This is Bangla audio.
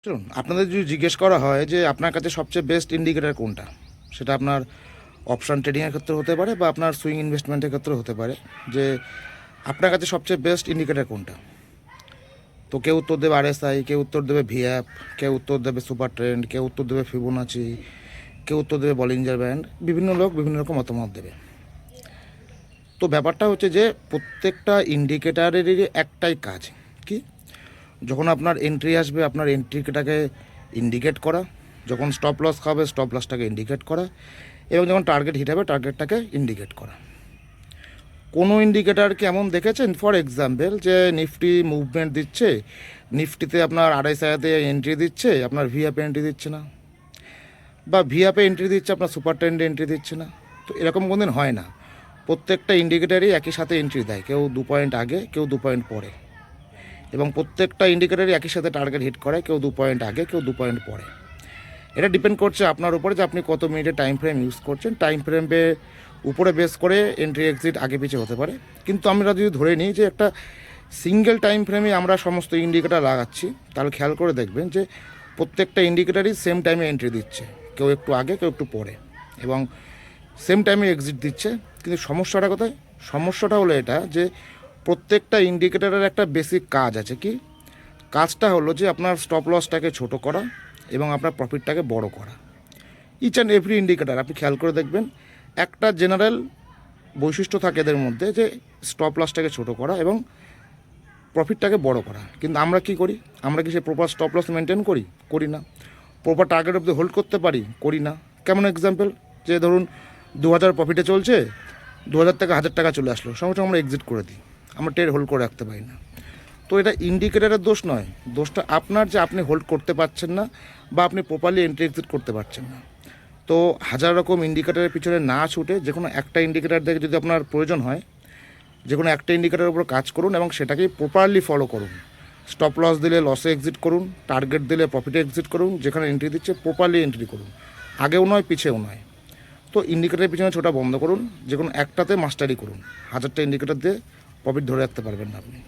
চলুন আপনাদের যদি জিজ্ঞেস করা হয় যে আপনার কাছে সবচেয়ে বেস্ট ইন্ডিকেটর কোনটা, সেটা আপনার অপশান ট্রেডিংয়ের ক্ষেত্রে হতে পারে বা আপনার সুইং ইনভেস্টমেন্টের ক্ষেত্রে হতে পারে, যে আপনার কাছে সবচেয়ে বেস্ট ইন্ডিকেটর কোনটা। তো কেউ উত্তর দেবে আরএসআই, কেউ উত্তর দেবে ভিএফ, কেউ উত্তর দেবে সুপার ট্রেন্ড, কেউ উত্তর দেবে ফিবোনাচি, কেউ উত্তর দেবে বলিঞ্জার ব্যান্ড। বিভিন্ন লোক বিভিন্ন রকম মতামত দেবে। তো ব্যাপারটা হচ্ছে যে প্রত্যেকটা ইন্ডিকেটারেরই একটাই কাজ, কি, যখন আপনার এন্ট্রি আসবে আপনার এন্ট্রিটাকে ইন্ডিকেট করা, যখন স্টপ লস খাবে স্টপ লসটাকে ইন্ডিকেট করা, এবং যখন টার্গেট হিট হবে টার্গেটটাকে ইন্ডিকেট করা। কোনো ইন্ডিকেটার কেমন দেখেছেন, ফর এক্সাম্পল যে নিফটি মুভমেন্ট দিচ্ছে, নিফটিতে আপনার আড়াইশাতে এন্ট্রি দিচ্ছে, আপনার ভিএপে এন্ট্রি দিচ্ছে না, বা ভিএপে এন্ট্রি দিচ্ছে আপনার সুপার ট্রেন্ডে এন্ট্রি দিচ্ছে না। তো এরকম কোনো দিন হয় না। প্রত্যেকটা ইন্ডিকেটারই একই সাথে এন্ট্রি দেয়, কেউ 2 পয়েন্ট আগে, কেউ 2 পয়েন্ট পরে, এবং প্রত্যেকটা ইন্ডিকেটারই একই সাথে টার্গেট হিট করে, কেউ 2 পয়েন্ট আগে, কেউ 2 পয়েন্ট পরে। এটা ডিপেন্ড করছে আপনার উপরে যে আপনি কত মিনিটের টাইম ফ্রেম ইউজ করছেন। টাইম ফ্রেমের উপরে বেস করে এন্ট্রি এক্সিট আগে পিছিয়ে হতে পারে। কিন্তু আমরা যদি ধরে নিই যে একটা সিঙ্গেল টাইম ফ্রেমে আমরা সমস্ত ইন্ডিকেটার লাগাচ্ছি, তাহলে খেয়াল করে দেখবেন যে প্রত্যেকটা ইন্ডিকেটারই সেম টাইমে এন্ট্রি দিচ্ছে, কেউ একটু আগে, কেউ একটু পরে, এবং সেম টাইমে এক্সিট দিচ্ছে। কিন্তু সমস্যাটা কোথায়? সমস্যাটা হলো এটা যে প্রত্যেকটা ইন্ডিকেটারের একটা বেসিক কাজ আছে। কি কাজটা? হলো যে আপনার স্টপ লসটাকে ছোট করা এবং আপনার প্রফিটটাকে বড় করা। ইচ অ্যান্ড এভরি ইন্ডিকেটার আপনি খেয়াল করে দেখবেন একটা জেনারেল বৈশিষ্ট্য থাকে এদের মধ্যে, যে স্টপ লসটাকে ছোট করা এবং প্রফিটটাকে বড় করা। কিন্তু আমরা কি করি? আমরা কি সে প্রপার স্টপ লস মেনটেন করি না। প্রপার টার্গেট অবধি হোল্ড করতে করি না। কেমন এক্সাম্পল? যে ধরুন 2000 প্রফিটে চলছে, 2000 থেকে 1000 টাকা চলে আসলো, সঙ্গে সঙ্গে আমরা এক্সিট করে দিই, আমরা ট্রেড হোল্ড করে রাখতে পারি না। তো এটা ইন্ডিকেটারের দোষ নয়, দোষটা আপনার, যে আপনি হোল্ড করতে পারছেন না বা আপনি প্রপারলি এন্ট্রি এক্সিট করতে পারছেন না। তো হাজার রকম ইন্ডিকেটারের পিছনে না ছুটে যে কোনো একটা ইন্ডিকেটার দেখে যদি আপনার প্রয়োজন হয়, যে কোনো একটা ইন্ডিকেটারের উপর কাজ করুন এবং সেটাকেই প্রপারলি ফলো করুন। স্টপ লস দিলে লসে এক্সিট করুন, টার্গেট দিলে প্রফিটে এক্সিট করুন, যেখানে এন্ট্রি দিচ্ছে প্রপারলি এন্ট্রি করুন, আগেও নয় পিছেও নয়। তো ইন্ডিকেটারের পিছনে ছোটা বন্ধ করুন, যে কোনো একটাতে মাস্টারি করুন। 1000টা ইন্ডিকেটার দিয়ে প্রফিট ধরে রাখতে পারবেন না আপনি।